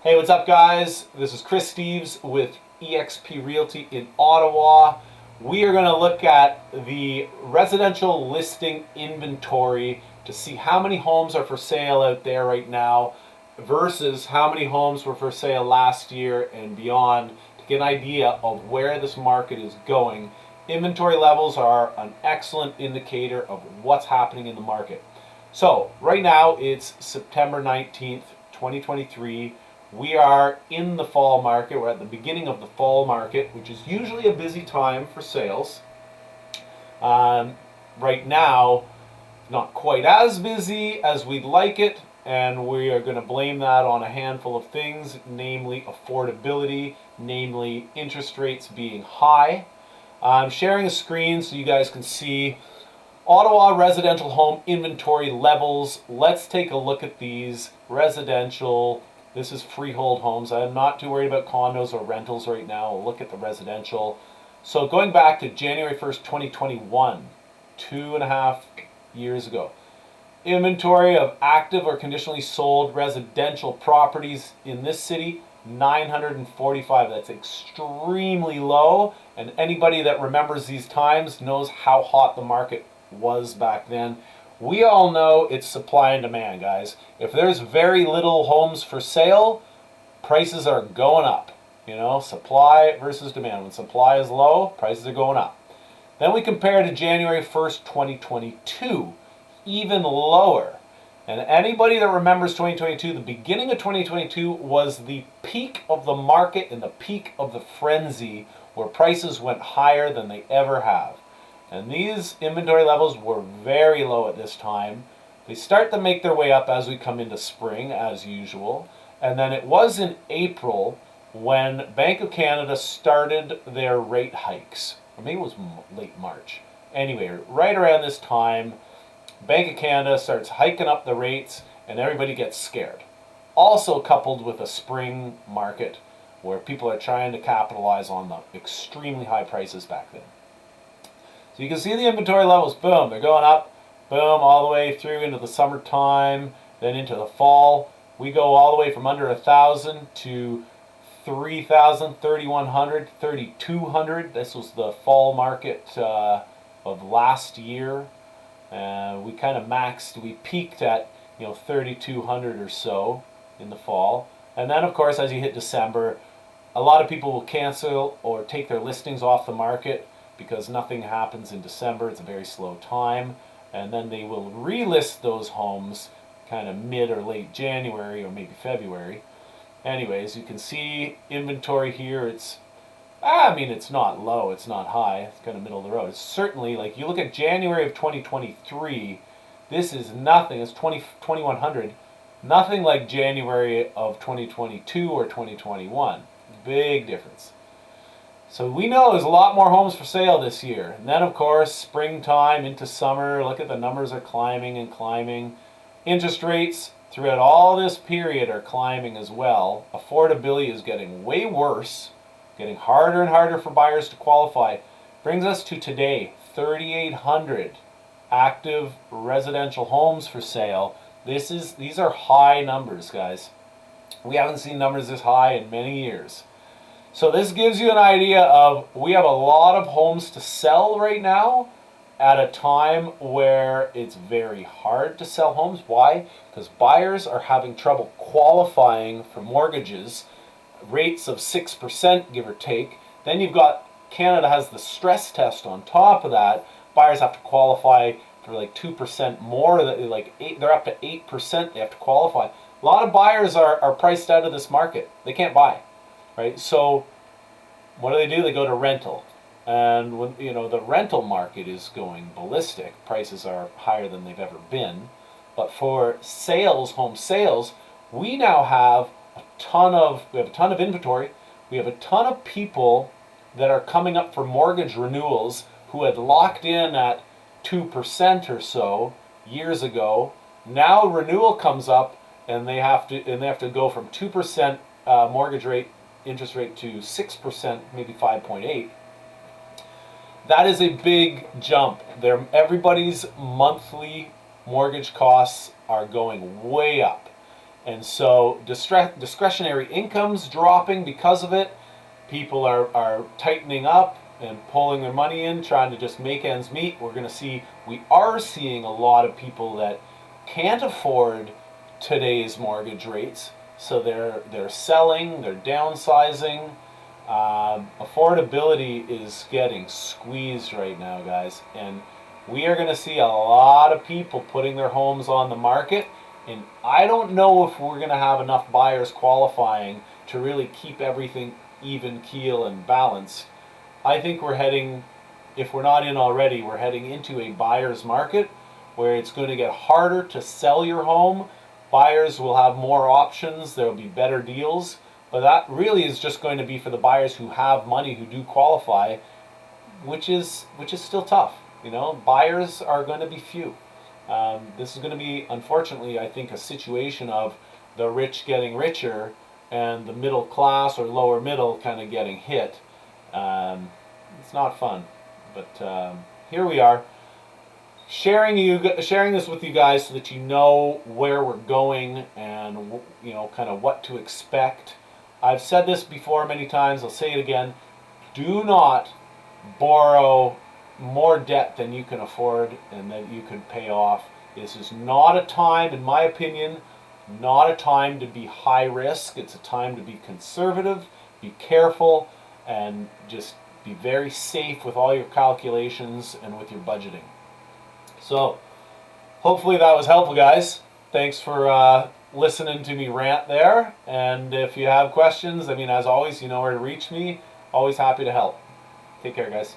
Hey, what's up, guys? This is Chris Steeves with eXp Realty in Ottawa. We are going to look at the residential listing inventory to see how many homes are for sale out there right now versus how many homes were for sale last year and beyond to get an idea of where this market is going. Inventory levels are an excellent indicator of what's happening in the market. So, right now it's September 19th, 2023. We are in the fall market. We're at the beginning of the fall market, which is usually a busy time for sales. Right now, not quite as busy as we'd like it, and we are going to blame that on a handful of things, namely affordability, namely interest rates being high. I'm sharing a screen so you guys can see Ottawa residential home inventory levels. Let's take a look at these residential. This is freehold homes. I'm not too worried about condos or rentals right now. We'll look at the residential. So going back to January 1st, 2021, 2.5 years ago. Inventory of active or conditionally sold residential properties in this city, 945. That's extremely low. And anybody that remembers these times knows how hot the market was back then. We all know it's supply and demand, guys. If there's very little homes for sale, prices are going up. Supply versus demand. When supply is low, prices are going up. Then we compare to January 1st, 2022, even lower. And anybody that remembers 2022, the beginning of 2022 was the peak of the market and the peak of the frenzy where prices went higher than they ever have. And these inventory levels were very low at this time. They start to make their way up as we come into spring, as usual. And then it was in April when Bank of Canada started their rate hikes. Or maybe it was late March. Anyway, right around this time, Bank of Canada starts hiking up the rates and everybody gets scared. Also coupled with a spring market where people are trying to capitalize on the extremely high prices back then. So you can see the inventory levels, boom, they're going up, boom, all the way through into the summertime, then into the fall. We go all the way from under 1,000 to 3,000, 3,100, 3,200. This was the fall market of last year. We kind of maxed, we peaked at 3,200 or so in the fall. And then, of course, as you hit December, a lot of people will cancel or take their listings off the market because nothing happens in December. It's a very slow time. And then they will relist those homes kind of mid or late January or maybe February. Anyways, you can see inventory here. It's not low, it's not high, it's kind of middle of the road. It's certainly, like, you look at January of 2023, this is nothing. It's 2,100. Nothing like January of 2022 or 2021. Big difference. So we know there's a lot more homes for sale this year. And then, of course, springtime into summer, look at the numbers are climbing and climbing. Interest rates throughout all this period are climbing as well. Affordability is getting way worse, getting harder and harder for buyers to qualify. Brings us to today, 3,800 active residential homes for sale. These are high numbers, guys. We haven't seen numbers this high in many years. So this gives you an idea of, we have a lot of homes to sell right now at a time where it's very hard to sell homes. Why? Because buyers are having trouble qualifying for mortgages, rates of 6%, give or take. Then you've got, Canada has the stress test on top of that. Buyers have to qualify for like 2% more, they're up to 8% they have to qualify. A lot of buyers are priced out of this market. They can't buy. Right? So what do? They go to rental. And when the rental market is going ballistic, prices are higher than they've ever been. But for sales, home sales, we now have a ton of inventory. We have a ton of people that are coming up for mortgage renewals who had locked in at 2% or so years ago. Now renewal comes up and they have to go from 2% mortgage rate, interest rate, to 6%, maybe 5.8. That is a big jump. Everybody's monthly mortgage costs are going way up. And so discretionary income's dropping because of it. People are tightening up and pulling their money in, trying to just make ends meet. We are seeing a lot of people that can't afford today's mortgage rates, so they're selling, they're downsizing. Affordability is getting squeezed right now, guys, and we are going to see a lot of people putting their homes on the market, and I don't know if we're going to have enough buyers qualifying to really keep everything even keel and balanced. I think we're heading, if we're not in already, we're heading into a buyer's market where it's going to get harder to sell your home. Buyers will have more options, there will be better deals, but that really is just going to be for the buyers who have money, who do qualify, which is still tough. You know, buyers are going to be few. This is going to be, unfortunately, I think, a situation of the rich getting richer and the middle class or lower middle kind of getting hit. It's not fun, but here we are, sharing this with you guys so that you know where we're going and kind of what to expect. I've said this before many times. I'll say it again. Do not borrow more debt than you can afford and that you can pay off. This is not a time, in my opinion, not a time to be high risk. It's a time to be conservative, be careful, and just be very safe with all your calculations and with your budgeting. So hopefully that was helpful, guys. Thanks for listening to me rant there. And if you have questions, I mean, as always, you know where to reach me. Always happy to help. Take care, guys.